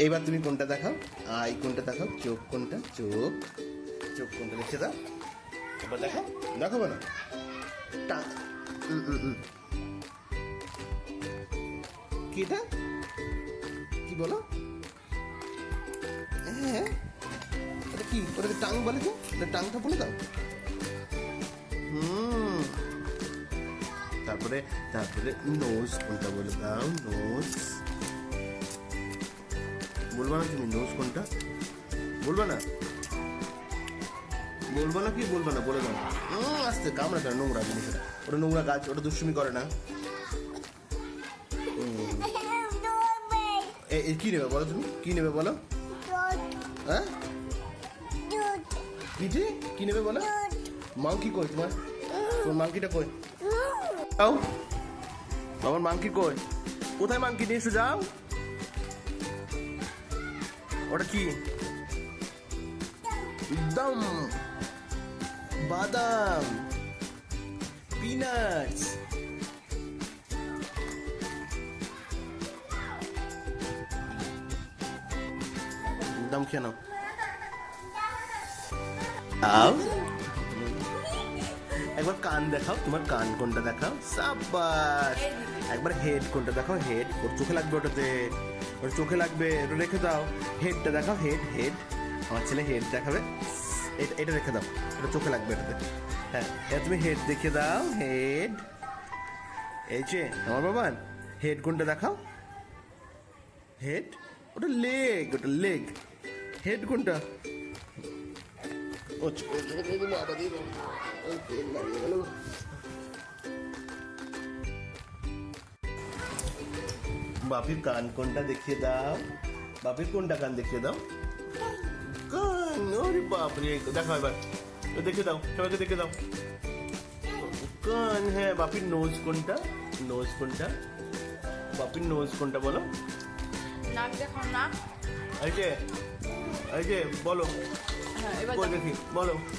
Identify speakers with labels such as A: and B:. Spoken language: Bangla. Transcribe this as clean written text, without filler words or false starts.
A: এবার তুমি কোনটা দেখাও, আই কোনটা দেখাও, চোখ কোনটা, চোখ চোখ কোনটা দেখে দাও, এবার দেখাও, দেখাবো না কি এটা, কি বলো, হ্যাঁ এটা কি, ওটাকে টাং বলে তো, টাংটা বলে দাও। তারপরে তারপরে নোজ কোনটা বলে দাও, নোজ বলবা না তুমি, নোজ কোনটা বলবা না, বলবো না কি বলবো না, বলে দাও। আস্তে কামড়া কেন, নোংরা জিনিস ওটা, ওটা নোংরা গাছ, ওটা দুষ্টুমি করে না। কি নেবে বলো, তুমি কি নেবে বলো, হ্যাঁ পিঠে কি নেবে বলো, মাংকি কই তোমার, তোমার মাংকিটা কই, যাও আমার মাংকি কই, কোথায় মাংকি নিয়ে এসে যাও, ওটা কি, দম বাদাম পিনাটস, দম খেয়ে নাও। একবার কান দেখাও, তোমার কান কোনটা দেখাও, সাবাস। একবার হেড কোনটা দেখাও, হেড, ওর চোখে লাগবে, ওটাতে ওর চোখে লাগবে, ওটা রেখে দাও। হেডটা দেখাও, হেড হেড, আমার ছেলে হেড দেখাবে, এটা রেখে দাও, এটা চোখে লাগবে এটাতে। হ্যাঁ এটা তুমি হেড দেখিয়ে দাও, হেড, এই যে আমার বাবা হেড কোনটা দেখাও, হেড, ওটা লেগ, ওটা লেগ, হেড কোনটা, বাপির কান কোনটা দেখিয়ে দাও, বাপির কোনটা কান দেখিয়ে দাও, কান, ওরে বাপরে, দেখো এবার দেখে দাও, সবাইকে দেখে দাও কান। হ্যাঁ বাপির নোজ কোনটা, নোজ কোনটা, বাপির নোজ কোনটা বলো,
B: নাক দেখো, নাক,
A: এই যে বলো,
B: হ্যাঁ এবার
A: কই দেখি বলো।